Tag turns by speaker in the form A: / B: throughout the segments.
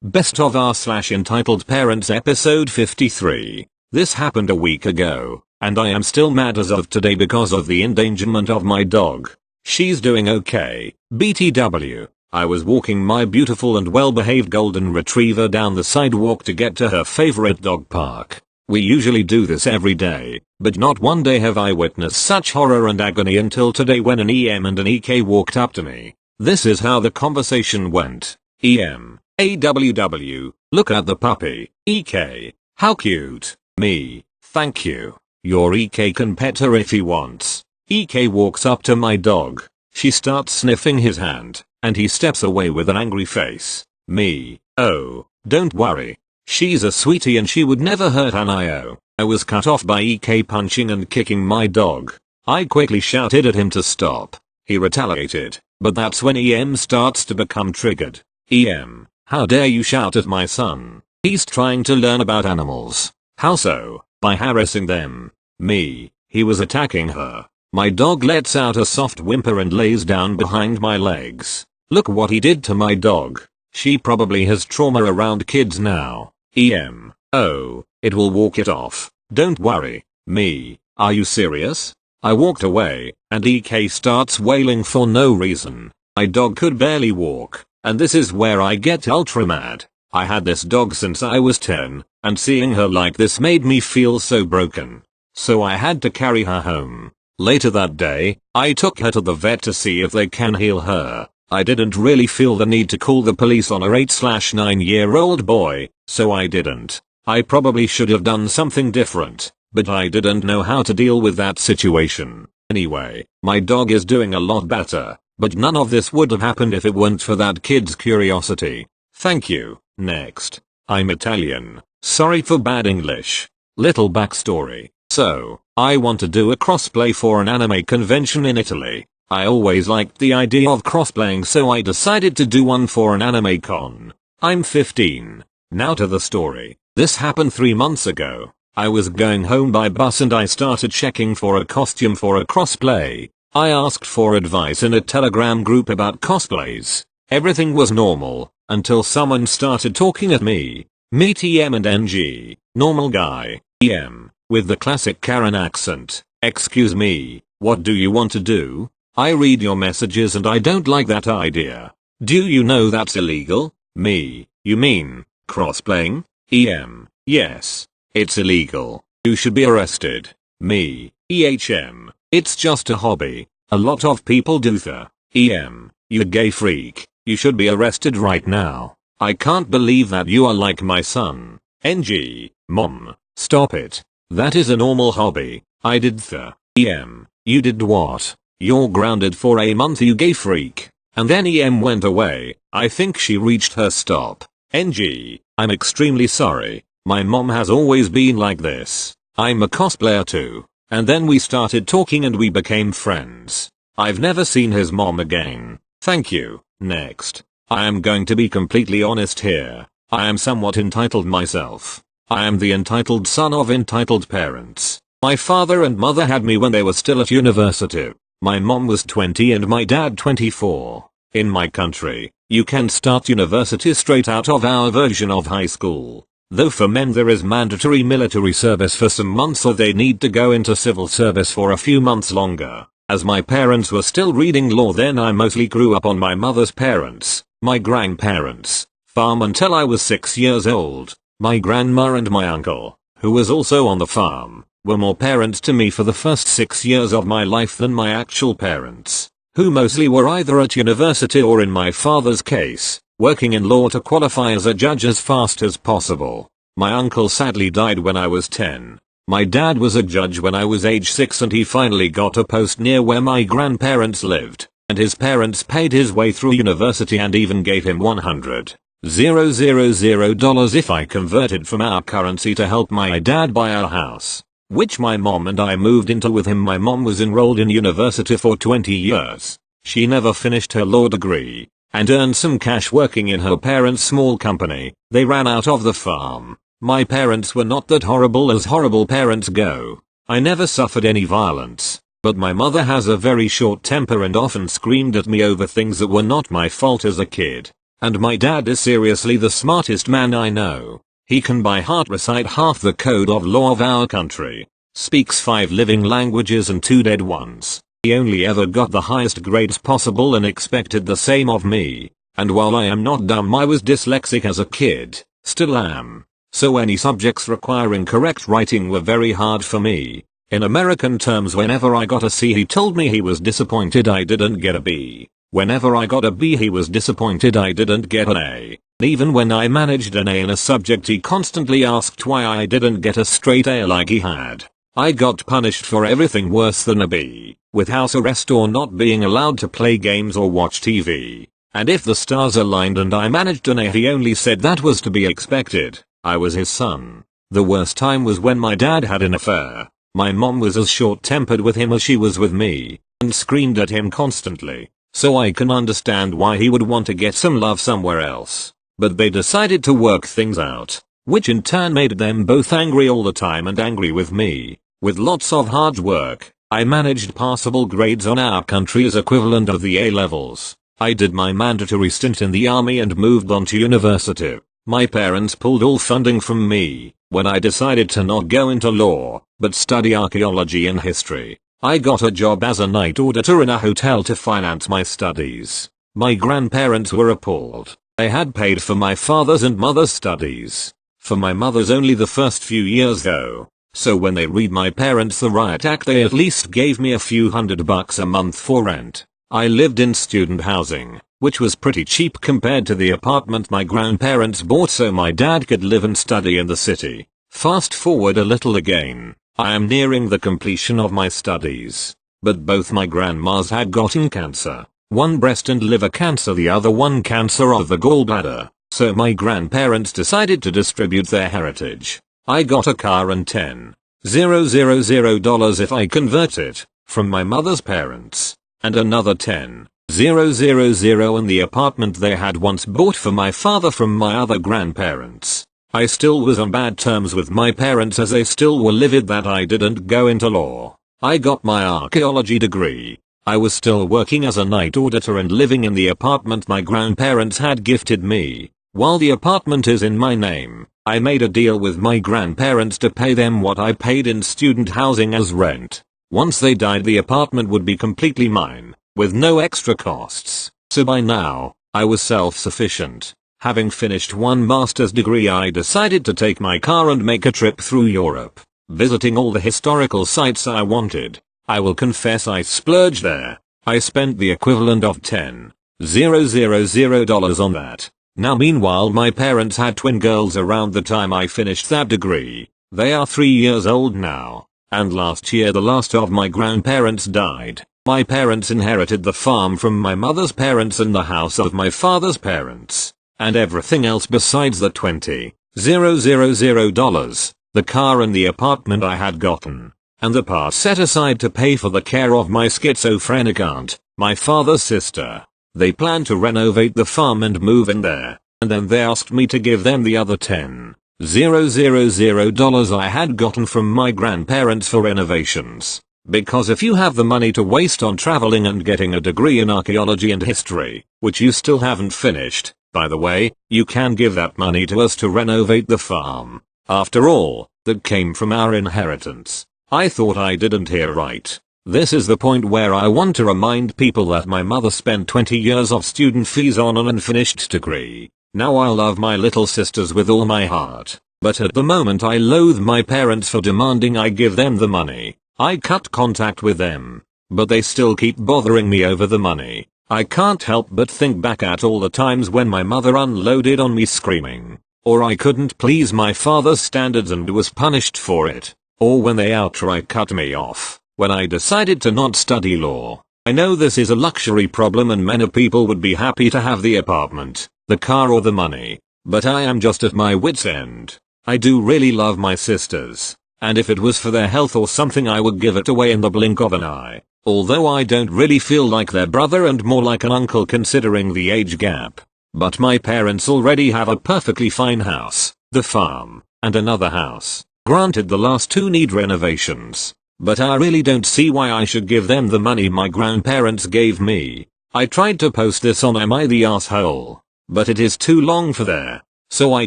A: Best of R slash entitled parents episode 53. This happened a week ago, and I am still mad as of today because of the endangerment of my dog. She's doing okay, BTW. I was walking my beautiful and well-behaved golden retriever down the sidewalk to get to her favorite dog park. We usually do this every day, but not one day have I witnessed such horror and agony until today when an EM and an EK walked up to me. This is how the conversation went. EM. AWW, look at the puppy. EK, how cute. Me, thank you. Your EK can pet her if he wants. EK walks up to my dog. She starts sniffing his hand, and he steps away with an angry face. Me, oh, don't worry. She's a sweetie and she would never hurt an IO. I was cut off by EK punching and kicking my dog. I quickly shouted at him to stop. He retaliated, but that's when EM starts to become triggered. EM. How dare you shout at my son? He's trying to learn about animals. How so? By harassing them. Me. He was attacking her. My dog lets out a soft whimper and lays down behind my legs. Look what he did to my dog. She probably has trauma around kids now. EM. Oh, it will walk it off. Don't worry. Me. Are you serious? I walked away, and EK starts wailing for no reason. My dog could barely walk. And this is where I get ultra mad. I had this dog since I was 10, and seeing her like this made me feel so broken. So I had to carry her home. Later that day, I took her to the vet to see if they can heal her. I didn't really feel the need to call the police on a 8/9-year-old boy, so I didn't. I probably should have done something different, but I didn't know how to deal with that situation. Anyway, my dog is doing a lot better. But none of this would have happened if it weren't for that kid's curiosity. Thank you. Next. I'm Italian. Sorry for bad English. Little backstory. So, I want to do a crossplay for an anime convention in Italy. I always liked the idea of crossplaying, so I decided to do one for an anime con. I'm 15. Now to the story. This happened 3 months ago. I was going home by bus and I started checking for a costume for a crossplay. I asked for advice in a Telegram group about cosplays. Everything was normal, until someone started talking at me. Meet EM and NG. Normal guy. EM. With the classic Karen accent. Excuse me, what do you want to do? I read your messages and I don't like that idea. Do you know that's illegal? Me. You mean, crossplaying? EM. Yes. It's illegal. You should be arrested. Me. EHM. It's just a hobby. A lot of people do that. EM. You gay freak. You should be arrested right now. I can't believe that you are like my son. NG. Mom. Stop it. That is a normal hobby. I did the. EM. You did what? You're grounded for a month, you gay freak. And then EM went away. I think she reached her stop. NG. I'm extremely sorry. My mom has always been like this. I'm a cosplayer too. And then we started talking and we became friends. I've never seen his mom again. Thank you. Next. I am going to be completely honest here. I am somewhat entitled myself. I am the entitled son of entitled parents. My father and mother had me when they were still at university. My mom was 20 and my dad 24. In my country, you can start university straight out of our version of high school. Though for men there is mandatory military service for some months or they need to go into civil service for a few months longer. As my parents were still reading law then, I mostly grew up on my mother's parents, my grandparents, farm until I was 6 years old. My grandma and my uncle, who was also on the farm, were more parents to me for the first 6 years of my life than my actual parents, who mostly were either at university or, in my father's case, working in law to qualify as a judge as fast as possible. My uncle sadly died when I was 10. My dad was a judge when I was age 6 and he finally got a post near where my grandparents lived, and his parents paid his way through university and even gave him $100,000 if I converted from our currency to help my dad buy our house, which my mom and I moved into with him. My mom was enrolled in university for 20 years. She never finished her law degree, and earned some cash working in her parents' small company. They ran out of the farm. My parents were not that horrible as horrible parents go. I never suffered any violence, but my mother has a very short temper and often screamed at me over things that were not my fault as a kid. And my dad is seriously the smartest man I know. He can by heart recite half the code of law of our country. Speaks 5 living languages and 2 dead ones. He only ever got the highest grades possible and expected the same of me. And while I am not dumb, I was dyslexic as a kid. Still am. So any subjects requiring correct writing were very hard for me. In American terms, whenever I got a C, he told me he was disappointed I didn't get a B. Whenever I got a B, he was disappointed I didn't get an A. Even when I managed an A in a subject, he constantly asked why I didn't get a straight A like he had. I got punished for everything worse than a B, with house arrest or not being allowed to play games or watch TV. And if the stars aligned and I managed an A, he only said that was to be expected. I was his son. The worst time was when my dad had an affair. My mom was as short-tempered with him as she was with me, and screamed at him constantly. So I can understand why he would want to get some love somewhere else. But they decided to work things out, which in turn made them both angry all the time and angry with me. With lots of hard work, I managed passable grades on our country's equivalent of the A-levels. I did my mandatory stint in the army and moved on to university. My parents pulled all funding from me when I decided to not go into law, but study archaeology and history. I got a job as a night auditor in a hotel to finance my studies. My grandparents were appalled. They had paid for my father's and mother's studies. For my mother's only the first few years though. So when they read my parents the riot act, they at least gave me a few $100 a month for rent. I lived in student housing, which was pretty cheap compared to the apartment my grandparents bought so my dad could live and study in the city. Fast forward a little again. I am nearing the completion of my studies. But both my grandmas had gotten cancer. One breast and liver cancer, the other one cancer of the gallbladder. So my grandparents decided to distribute their heritage. I got a car and $10,000 if I convert it, from my mother's parents. And another $10,000 in the apartment they had once bought for my father from my other grandparents. I still was on bad terms with my parents as they still were livid that I didn't go into law. I got my archaeology degree. I was still working as a night auditor and living in the apartment my grandparents had gifted me. While the apartment is in my name, I made a deal with my grandparents to pay them what I paid in student housing as rent. Once they died, the apartment would be completely mine, with no extra costs. So by now, I was self-sufficient. Having finished one master's degree, I decided to take my car and make a trip through Europe, visiting all the historical sites I wanted. I will confess I splurged there. I spent the equivalent of $10,000 on that. Now meanwhile, my parents had twin girls around the time I finished that degree. They are 3 years old now. And last year the last of my grandparents died. My parents inherited the farm from my mother's parents and the house of my father's parents. And everything else besides the $20,000, the car and the apartment I had gotten. And the part set aside to pay for the care of my schizophrenic aunt, my father's sister. They planned to renovate the farm and move in there. And then they asked me to give them the other $10,000 I had gotten from my grandparents for renovations. Because if you have the money to waste on traveling and getting a degree in archaeology and history, which you still haven't finished, by the way, you can give that money to us to renovate the farm. After all, that came from our inheritance. I thought I didn't hear right. This is the point where I want to remind people that my mother spent 20 years of student fees on an unfinished degree. Now I love my little sisters with all my heart, but at the moment I loathe my parents for demanding I give them the money. I cut contact with them, but they still keep bothering me over the money. I can't help but think back at all the times when my mother unloaded on me screaming, or I couldn't please my father's standards and was punished for it, or when they outright cut me off when I decided to not study law. I know this is a luxury problem and many people would be happy to have the apartment, the car or the money, but I am just at my wit's end. I do really love my sisters, and if it was for their health or something I would give it away in the blink of an eye, although I don't really feel like their brother and more like an uncle considering the age gap. But my parents already have a perfectly fine house, the farm, and another house. Granted the last two need renovations, but I really don't see why I should give them the money my grandparents gave me. I tried to post this on Am I the Asshole? but it is too long for there. So I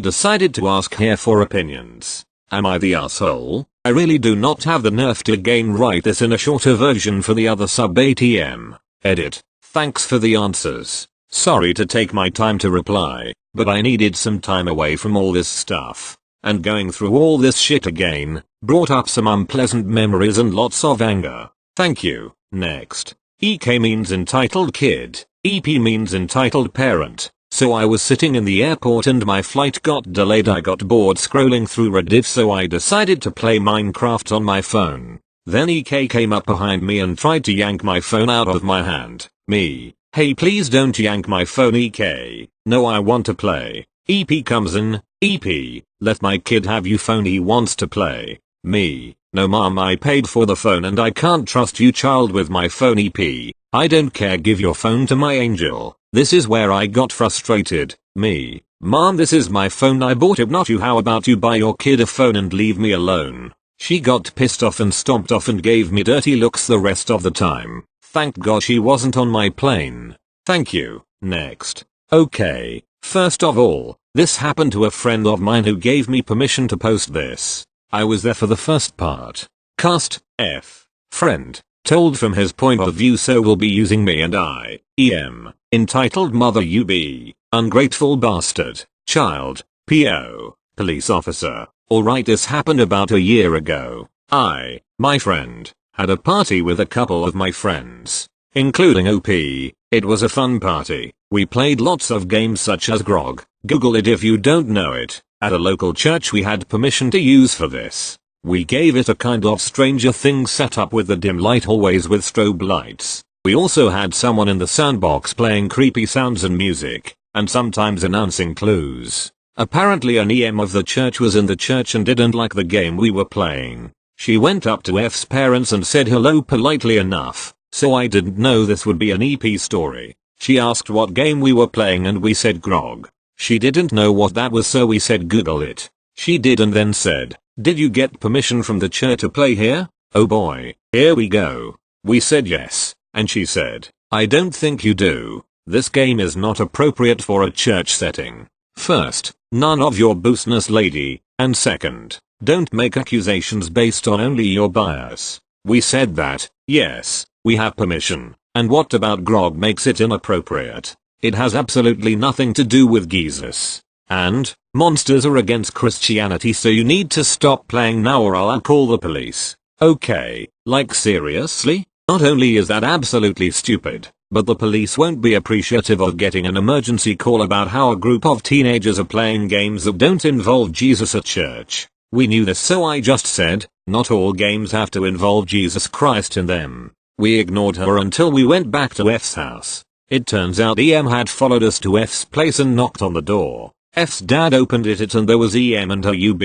A: decided to ask here for opinions. Am I the asshole? I really do not have the nerve to again write this in a shorter version for the other sub ATM. Edit. Thanks for the answers. Sorry to take my time to reply, but I needed some time away from all this stuff. And going through all this shit again, brought up some unpleasant memories and lots of anger. Thank you. Next. EK means entitled kid. EP means entitled parent. So I was sitting in the airport and my flight got delayed. I got bored scrolling through Reddit, so I decided to play Minecraft on my phone. Then EK came up behind me and tried to yank my phone out of my hand. Me. Hey, please don't yank my phone, EK. No, I want to play. EP comes in. EP, let my kid have your phone, he wants to play. Me. No mom, I paid for the phone and I can't trust you child with my phone. EP, I don't care, give your phone to my angel. This is where I got frustrated. Me. Mom, this is my phone, I bought it, not you. How about you buy your kid a phone and leave me alone? She got pissed off and stomped off and gave me dirty looks the rest of the time. Thank God she wasn't on my plane. Thank you. Next. Okay, first of all, this happened to a friend of mine who gave me permission to post this. I was there for the first part. Cast, F. Friend. Told from his point of view, so will be using me and I. EM. Entitled mother UB. Ungrateful bastard. Child. PO. Police officer. Alright, this happened about a year ago. My friend, had a party with a couple of my friends, including OP. It was a fun party. We played lots of games such as Grog. Google it if you don't know it. At a local church we had permission to use for this. We gave it a kind of Stranger Things setup with the dim light hallways with strobe lights. We also had someone in the soundbox playing creepy sounds and music, and sometimes announcing clues. Apparently an EM of the church was in the church and didn't like the game we were playing. She went up to F's parents and said hello politely enough, so I didn't know this would be an EP story. She asked what game we were playing and we said Grog. She didn't know what that was, so we said Google it. She did and then said, did you get permission from the church to play here? Oh boy, here we go. We said yes, and she said, I don't think you do. This game is not appropriate for a church setting. First, none of your business, lady, and second, don't make accusations based on only your bias. We said that, yes, we have permission, and what about Grog makes it inappropriate? It has absolutely nothing to do with Jesus. And, monsters are against Christianity, so you need to stop playing now or I'll call the police. Okay, like seriously? Not only is that absolutely stupid, but the police won't be appreciative of getting an emergency call about how a group of teenagers are playing games that don't involve Jesus at church. We knew this, so I just said, not all games have to involve Jesus Christ in them. We ignored her until we went back to F's house. It turns out EM had followed us to F's place and knocked on the door. F's dad opened it and there was EM and her UB.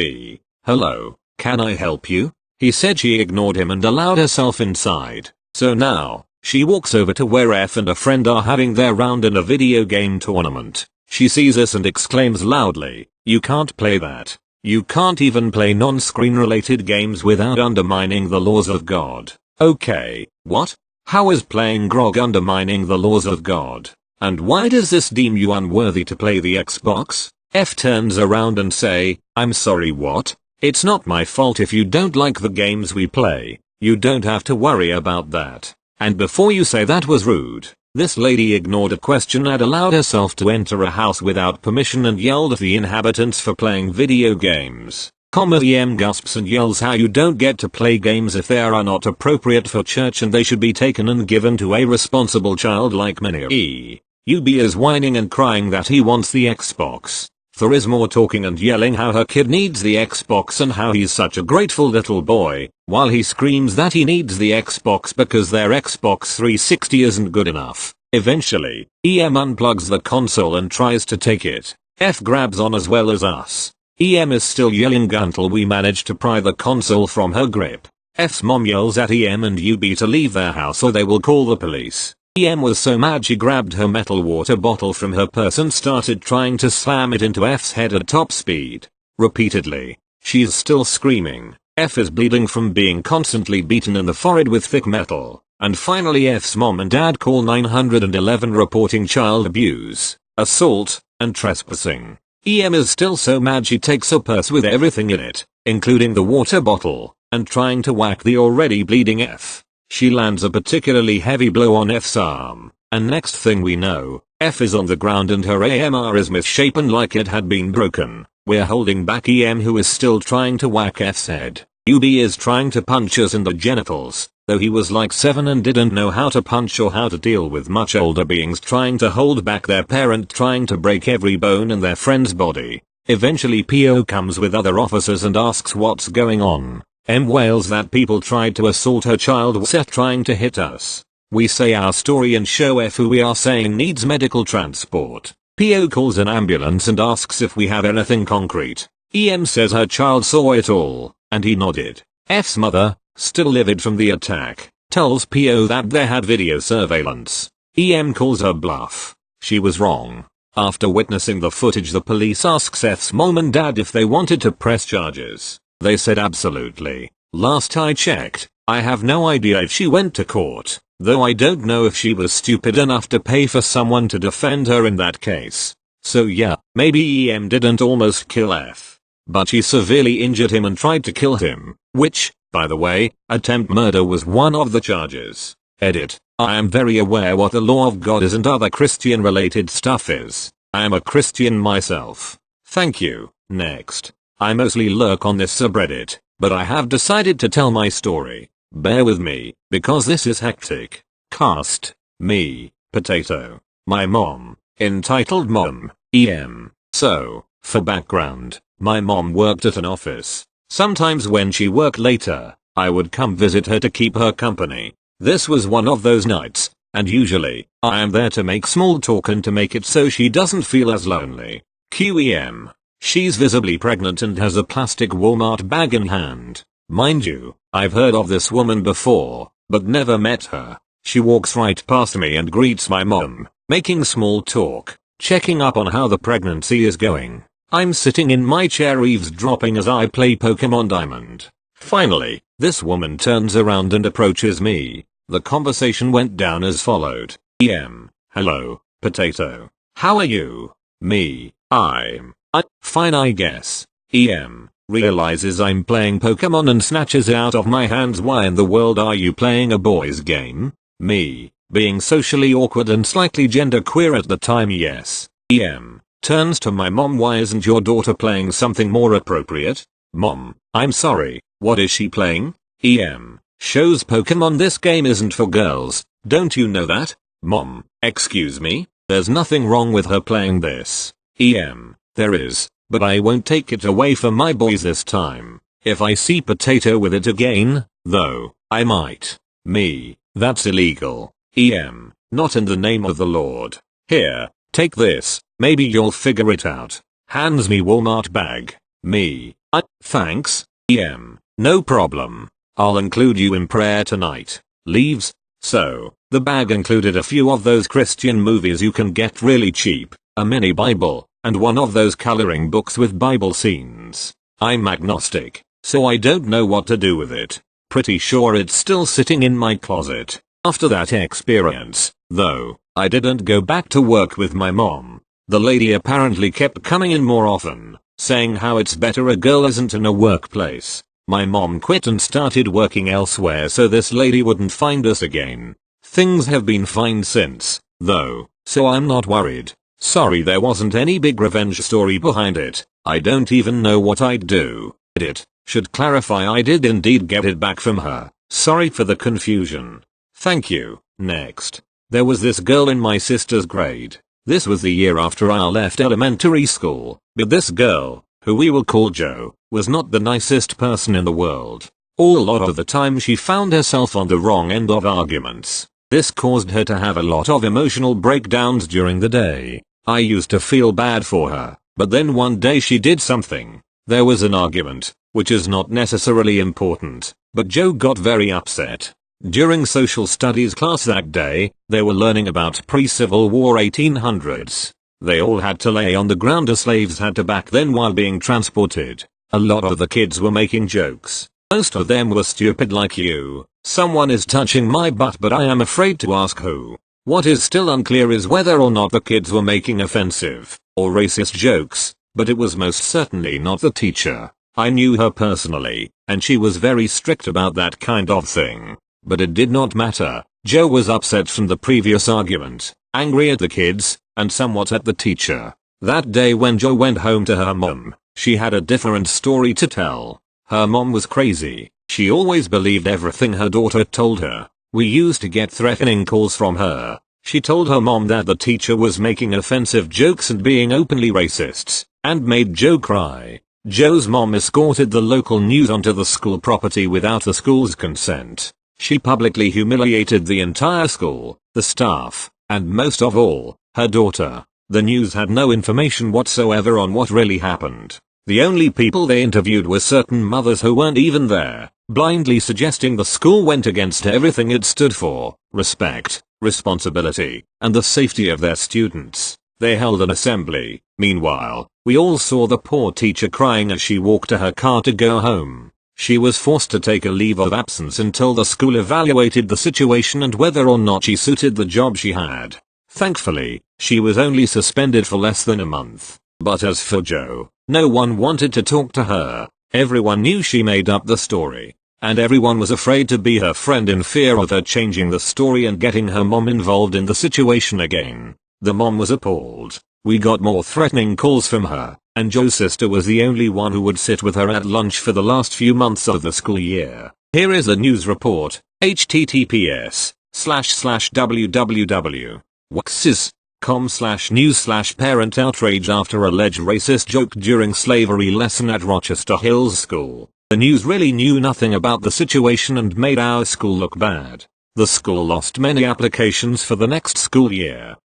A: Hello, can I help you? He said. She ignored him and allowed herself inside. So now, she walks over to where F and a friend are having their round in a video game tournament. She sees us and exclaims loudly, you can't play that. You can't even play non-screen related games without undermining the laws of God. Okay, what? How is playing Grog undermining the laws of God? And why does this deem you unworthy to play the Xbox? F turns around and say, I'm sorry, what? It's not my fault if you don't like the games we play. You don't have to worry about that. And before you say that was rude, this lady ignored a question and allowed herself to enter a house without permission and yelled at the inhabitants for playing video games. EM gasps and yells how you don't get to play games if they are not appropriate for church and they should be taken and given to a responsible child like many. UB is whining and crying that he wants the Xbox. There is more talking and yelling how her kid needs the Xbox and how he's such a grateful little boy, while he screams that he needs the Xbox because their Xbox 360 isn't good enough. Eventually, EM unplugs the console and tries to take it. F grabs on as well as us. EM is still yelling until we manage to pry the console from her grip. F's mom yells at EM and UB to leave their house or they will call the police. EM was so mad she grabbed her metal water bottle from her purse and started trying to slam it into F's head at top speed. Repeatedly. She's still screaming. F is bleeding from being constantly beaten in the forehead with thick metal. And finally F's mom and dad call 911 reporting child abuse. assault, and trespassing. EM is still so mad she takes a purse with everything in it, including the water bottle, and trying to whack the already bleeding F. She lands a particularly heavy blow on F's arm, and next thing we know, F is on the ground and her AMR is misshapen like it had been broken. We're holding back EM, who is still trying to whack F's head. UB is trying to punch us in the genitals, though he was like 7 and didn't know how to punch or how to deal with much older beings trying to hold back their parent trying to break every bone in their friend's body. Eventually PO comes with other officers and asks what's going on. M wails that people tried to assault her child while trying to hit us. We say our story and show F, who we are saying needs medical transport. PO calls an ambulance and asks if we have anything concrete. EM says her child saw it all, and he nodded. F's mother, still livid from the attack, tells PO that they had video surveillance. EM calls her bluff. She was wrong. After witnessing the footage, the police asks F's mom and dad if they wanted to press charges. They said absolutely. Last I checked, I have no idea if she went to court, though I don't know if she was stupid enough to pay for someone to defend her in that case. So yeah, maybe EM didn't almost kill F, but she severely injured him and tried to kill him, which, by the way, attempt murder was one of the charges. Edit. I am very aware what the law of God is and other Christian related stuff is. I am a Christian myself. Thank you. Next. I mostly lurk on this subreddit, but I have decided to tell my story. Bear with me, because this is hectic. Cast. Me. Potato. My mom. Entitled Mom. EM. So, for background, my mom worked at an office. Sometimes when she worked later, I would come visit her to keep her company. This was one of those nights, and usually, I am there to make small talk and to make it so she doesn't feel as lonely. QEM. She's visibly pregnant and has a plastic Walmart bag in hand. Mind you, I've heard of this woman before, but never met her. She walks right past me and greets my mom, making small talk, checking up on how the pregnancy is going. I'm sitting in my chair eavesdropping as I play Pokemon Diamond. Finally, this woman turns around and approaches me. The conversation went down as followed. EM. Hello, Potato. How are you? Me. I'm fine, I guess. EM. Realizes I'm playing Pokemon and snatches it out of my hands. Why in the world are you playing a boys game? Me. Being socially awkward and slightly genderqueer at the time. Yes. EM. Turns to my mom. Why isn't your daughter playing something more appropriate? Mom. I'm sorry, what is she playing? EM. Shows Pokemon. This game isn't for girls, don't you know that? Mom. Excuse me? There's nothing wrong with her playing this. EM. There is, but I won't take it away from my boys this time. If I see Potato with it again, though, I might. Me. That's illegal. EM. Not in the name of the Lord. Here, take this, maybe you'll figure it out. Hands me Walmart bag. Me. Thanks. EM. No problem. I'll include you in prayer tonight. Leaves. So, the bag included a few of those Christian movies you can get really cheap, a mini Bible, and one of those coloring books with Bible scenes. I'm agnostic, so I don't know what to do with it. Pretty sure it's still sitting in my closet. After that experience, though, I didn't go back to work with my mom. The lady apparently kept coming in more often, saying how it's better a girl isn't in a workplace. My mom quit and started working elsewhere so this lady wouldn't find us again. Things have been fine since, though, so I'm not worried. Sorry there wasn't any big revenge story behind it. I don't even know what I'd do. Edit. Should clarify I did indeed get it back from her. Sorry for the confusion. Thank you. Next. There was this girl in my sister's grade. This was the year after I left elementary school, but this girl, who we will call Jo, was not the nicest person in the world. A lot of the time she found herself on the wrong end of arguments. This caused her to have a lot of emotional breakdowns during the day. I used to feel bad for her, but then one day she did something. There was an argument, which is not necessarily important, but Jo got very upset. During social studies class that day, they were learning about pre-Civil War 1800s. They all had to lay on the ground as slaves had to back then while being transported. A lot of the kids were making jokes. Most of them were stupid like you. Someone is touching my butt but I am afraid to ask who. What is still unclear is whether or not the kids were making offensive or racist jokes, but it was most certainly not the teacher. I knew her personally, and she was very strict about that kind of thing. But it did not matter. Joe was upset from the previous argument, angry at the kids, and somewhat at the teacher. That day when Joe went home to her mom, she had a different story to tell. Her mom was crazy. She always believed everything her daughter told her. We used to get threatening calls from her. She told her mom that the teacher was making offensive jokes and being openly racist, and made Joe cry. Joe's mom escorted the local news onto the school property without the school's consent. She publicly humiliated the entire school, the staff, and most of all, her daughter. The news had no information whatsoever on what really happened. The only people they interviewed were certain mothers who weren't even there, blindly suggesting the school went against everything it stood for: respect, responsibility, and the safety of their students. They held an assembly. Meanwhile, we all saw the poor teacher crying as she walked to her car to go home. She was forced to take a leave of absence until the school evaluated the situation and whether or not she suited the job she had. Thankfully, she was only suspended for less than a month. But as for Joe, no one wanted to talk to her. Everyone knew she made up the story, and everyone was afraid to be her friend in fear of her changing the story and getting her mom involved in the situation again. The mom was appalled. We got more threatening calls from her, and Joe's sister was the only one who would sit with her at lunch for the last few months of the school year. Here is a news report. https://www.waxis.com/news/parent outrage after alleged racist joke during slavery lesson at Rochester Hills School. The news really knew nothing about the situation and made our school look bad. The school lost many applications for the next school year.